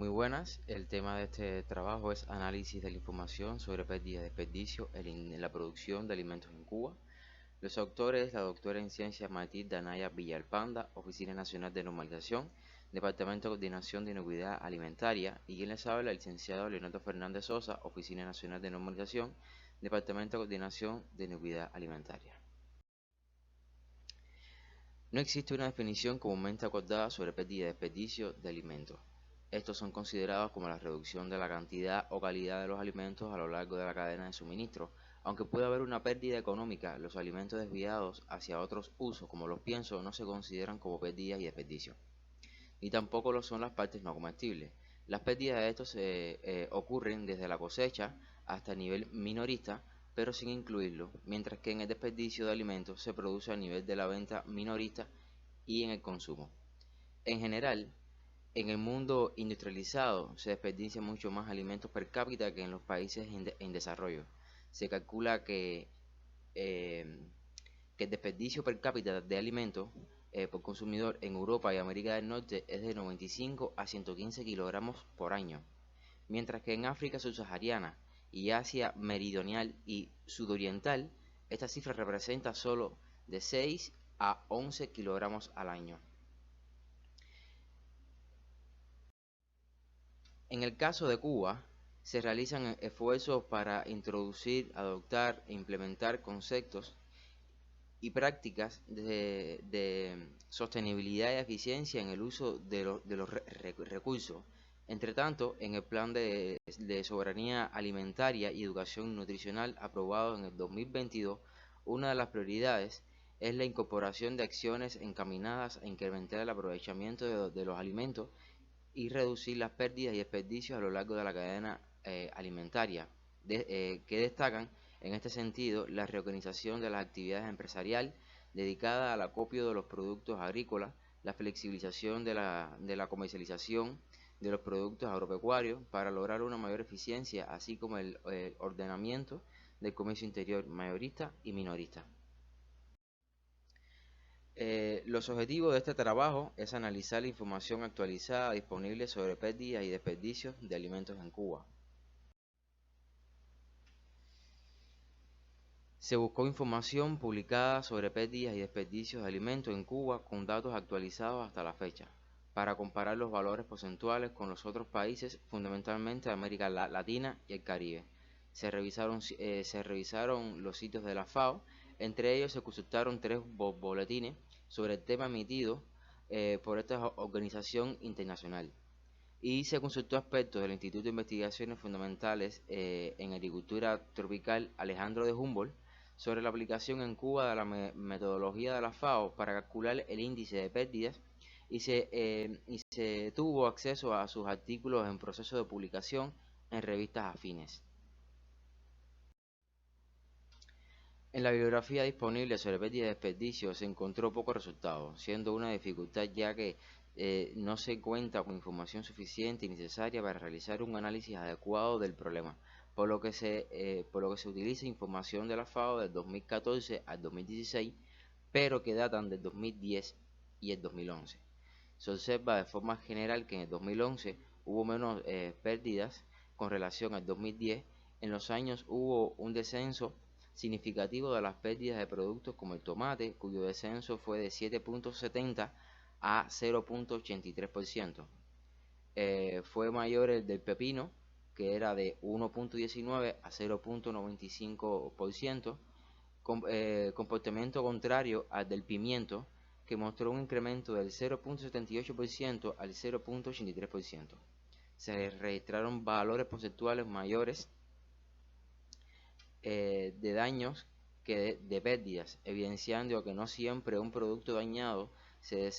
Muy buenas, el tema de este trabajo es análisis de la información sobre pérdida y desperdicio en la producción de alimentos en Cuba. Los autores, la doctora en ciencias Matilda Anaya Villalpanda, Oficina Nacional de Normalización, Departamento de Coordinación de Inocuidad Alimentaria, y quien les habla, el licenciado Leonardo Fernández Sosa, Oficina Nacional de Normalización, Departamento de Coordinación de Inocuidad Alimentaria. No existe una definición comúnmente acordada sobre pérdida y desperdicio de alimentos. Estos son considerados como la reducción de la cantidad o calidad de los alimentos a lo largo de la cadena de suministro. Aunque puede haber una pérdida económica, los alimentos desviados hacia otros usos, como los piensos, no se consideran como pérdidas y desperdicios. Ni tampoco lo son las partes no comestibles. Las pérdidas de estos ocurren desde la cosecha hasta el nivel minorista, pero sin incluirlo, mientras que en el desperdicio de alimentos se produce a nivel de la venta minorista y en el consumo. En general, en el mundo industrializado se desperdicia mucho más alimentos per cápita que en los países en desarrollo. Se calcula eh, que el desperdicio per cápita de alimentos por consumidor en Europa y América del Norte es de 95 a 115 kilogramos por año, mientras que en África subsahariana y Asia meridional y sudoriental esta cifra representa solo de 6 a 11 kilogramos al año. En el caso de Cuba, se realizan esfuerzos para introducir, adoptar e implementar conceptos y prácticas de sostenibilidad y eficiencia en el uso de los recursos. Entre tanto, en el Plan de Soberanía Alimentaria y Educación Nutricional aprobado en el 2022, una de las prioridades es la incorporación de acciones encaminadas a incrementar el aprovechamiento de los alimentos y reducir las pérdidas y desperdicios a lo largo de la cadena alimentaria, que destacan en este sentido la reorganización de las actividades empresariales dedicada al acopio de los productos agrícolas, la flexibilización de la comercialización de los productos agropecuarios para lograr una mayor eficiencia, así como el ordenamiento del comercio interior mayorista y minorista. Los objetivos de este trabajo es analizar la información actualizada disponible sobre pérdidas y desperdicios de alimentos en Cuba. Se buscó información publicada sobre pérdidas y desperdicios de alimentos en Cuba con datos actualizados hasta la fecha, para comparar los valores porcentuales con los otros países, fundamentalmente de América Latina y el Caribe. Se revisaron los sitios de la FAO, entre ellos se consultaron 3 boletines sobre el tema emitidos por esta organización internacional. Y se consultó aspectos del Instituto de Investigaciones Fundamentales en Agricultura Tropical Alejandro de Humboldt sobre la aplicación en Cuba de la metodología de la FAO para calcular el índice de pérdidas y se tuvo acceso a sus artículos en proceso de publicación en revistas afines. En la bibliografía disponible sobre pérdida y desperdicio se encontró pocos resultados, siendo una dificultad ya que no se cuenta con información suficiente y necesaria para realizar un análisis adecuado del problema, por lo que se utiliza información de la FAO del 2014 al 2016, pero que datan del 2010 y el 2011. Se observa de forma general que en el 2011 hubo menos pérdidas con relación al 2010. En los años hubo un descenso significativo de las pérdidas de productos como el tomate, cuyo descenso fue de 7.70 a 0.83%. Fue mayor el del pepino, que era de 1.19 a 0.95%, comportamiento contrario al del pimiento, que mostró un incremento del 0.78% al 0.83%. Se registraron valores porcentuales mayores de daños que de pérdidas, evidenciando que no siempre un producto dañado es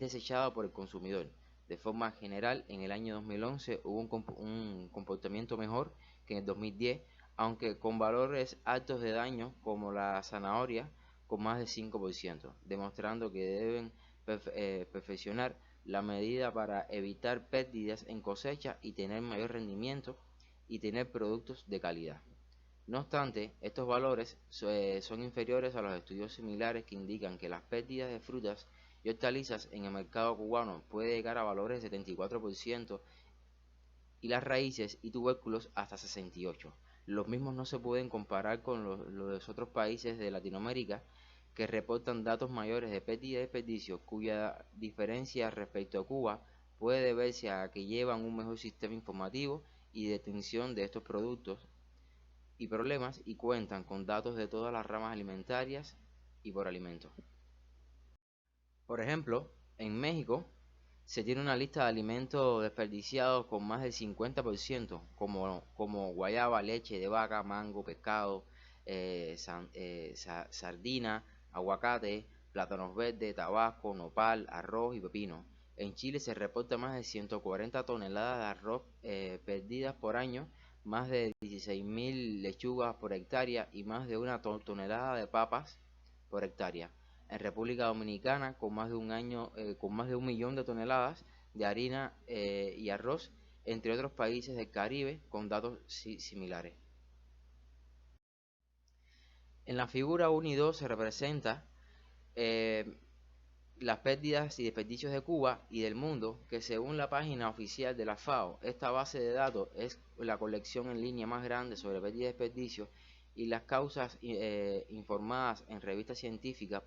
desechado por el consumidor. De forma general, en el año 2011 hubo un comportamiento mejor que en el 2010, aunque con valores altos de daño como la zanahoria con más de 5%, demostrando que deben perfeccionar la medida para evitar pérdidas en cosecha y tener mayor rendimiento y tener productos de calidad. No obstante, estos valores son inferiores a los estudios similares que indican que las pérdidas de frutas y hortalizas en el mercado cubano puede llegar a valores de 74% y las raíces y tubérculos hasta 68. Los mismos no se pueden comparar con los otros países de Latinoamérica que reportan datos mayores de pérdida y desperdicio, cuya diferencia respecto a Cuba puede deberse a que llevan un mejor sistema informativo y detención de estos productos y problemas y cuentan con datos de todas las ramas alimentarias y por alimentos. Por ejemplo, en México se tiene una lista de alimentos desperdiciados con más del 50%, como guayaba, leche de vaca, mango, pescado, sardina, aguacate, plátanos verdes, tabasco, nopal, arroz y pepino. En Chile se reporta más de 140 toneladas de arroz perdidas por año, más de 16.000 lechugas por hectárea y más de una tonelada de papas por hectárea. En República Dominicana, con más de 1 millón de toneladas de harina y arroz, entre otros países del Caribe con datos similares. En la figura 1 y 2 se representa eh, las pérdidas y desperdicios de Cuba y del mundo, que según la página oficial de la FAO, esta base de datos es la colección en línea más grande sobre pérdida y desperdicio y las causas informadas en revistas científicas,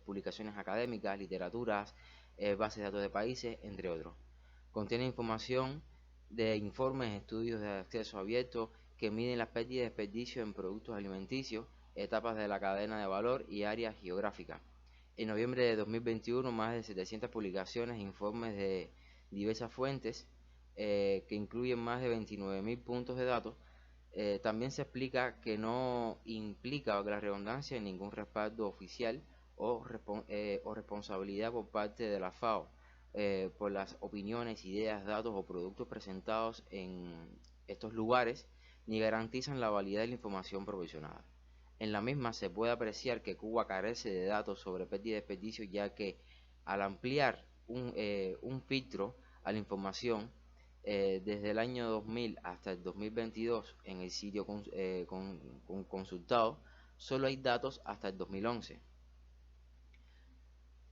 publicaciones académicas, literaturas, bases de datos de países, entre otros. Contiene información de informes, estudios de acceso abierto que miden las pérdidas y desperdicios en productos alimenticios, etapas de la cadena de valor y áreas geográficas. En noviembre de 2021, más de 700 publicaciones e informes de diversas fuentes, que incluyen más de 29.000 puntos de datos. También se explica que no implica, valga la redundancia, ningún respaldo oficial o responsabilidad por parte de la FAO por las opiniones, ideas, datos o productos presentados en estos lugares, ni garantizan la validez de la información proporcionada. En la misma se puede apreciar que Cuba carece de datos sobre pérdida y desperdicio, ya que al ampliar un filtro a la información desde el año 2000 hasta el 2022 en el sitio consultado, solo hay datos hasta el 2011.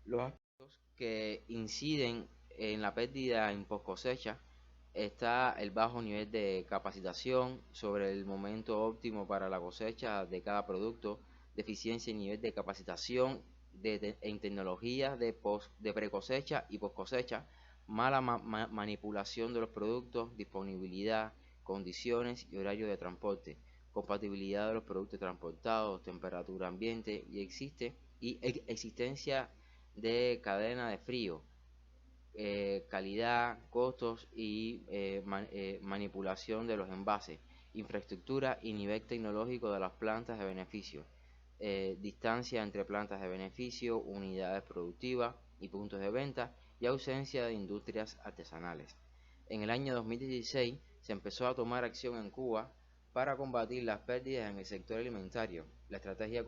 Los aspectos que inciden en la pérdida en post cosecha está el bajo nivel de capacitación sobre el momento óptimo para la cosecha de cada producto, deficiencia en nivel de capacitación en tecnologías de pre-cosecha y post cosecha, mala manipulación de los productos, disponibilidad, condiciones y horario de transporte, compatibilidad de los productos transportados, temperatura ambiente y existencia de cadena de frío, calidad, costos y manipulación de los envases, infraestructura y nivel tecnológico de las plantas de beneficio, distancia entre plantas de beneficio, unidades productivas y puntos de venta y ausencia de industrias artesanales. En el año 2016 se empezó a tomar acción en Cuba para combatir las pérdidas en el sector alimentario. La estrategia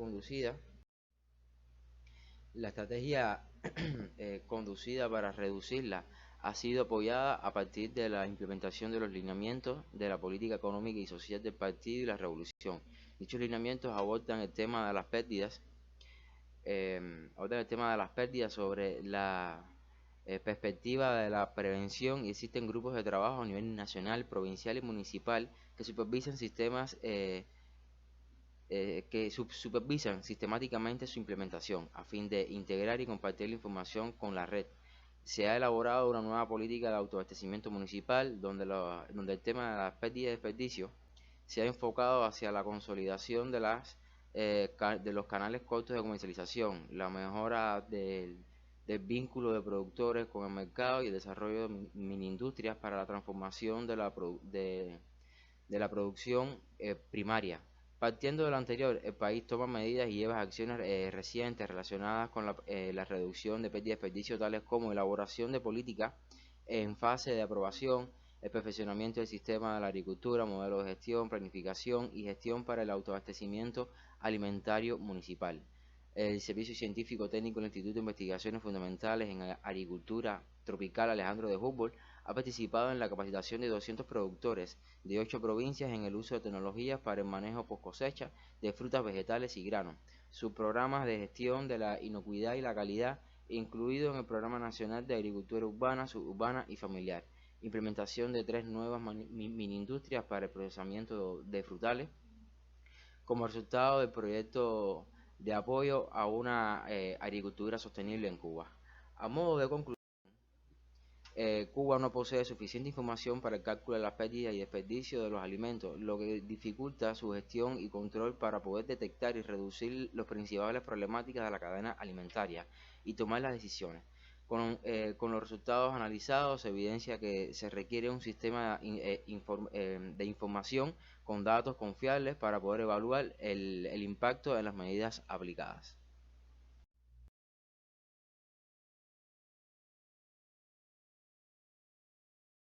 conducida para reducirla ha sido apoyada a partir de la implementación de los lineamientos de la política económica y social del partido y la revolución. Dichos lineamientos abordan el tema de las pérdidas, sobre la perspectiva de la prevención, y existen grupos de trabajo a nivel nacional, provincial y municipal que supervisan sistemáticamente su implementación a fin de integrar y compartir la información con la red. Se ha elaborado una nueva política de autoabastecimiento municipal donde el tema de las pérdidas y desperdicio se ha enfocado hacia la consolidación de los canales cortos de comercialización, la mejora del vínculo de productores con el mercado y el desarrollo de mini industrias para la transformación de la producción primaria. Partiendo de lo anterior, el país toma medidas y lleva acciones recientes relacionadas con la reducción de pérdida y desperdicio, tales como elaboración de políticas en fase de aprobación, el perfeccionamiento del sistema de la agricultura, modelo de gestión, planificación y gestión para el autoabastecimiento alimentario municipal. El Servicio Científico Técnico del Instituto de Investigaciones Fundamentales en Agricultura Tropical Alejandro de Humboldt ha participado en la capacitación de 200 productores de 8 provincias en el uso de tecnologías para el manejo post cosecha de frutas, vegetales y granos. Sus programas de gestión de la inocuidad y la calidad, incluido en el Programa Nacional de Agricultura Urbana, Suburbana y Familiar, implementación de 3 nuevas mini industrias para el procesamiento de frutales, como resultado del proyecto de apoyo a una agricultura sostenible en Cuba. A modo de conclusión, Cuba no posee suficiente información para el cálculo de las pérdidas y desperdicios de los alimentos, lo que dificulta su gestión y control para poder detectar y reducir las principales problemáticas de la cadena alimentaria y tomar las decisiones. Con los resultados analizados se evidencia que se requiere un sistema de información con datos confiables para poder evaluar el impacto de las medidas aplicadas.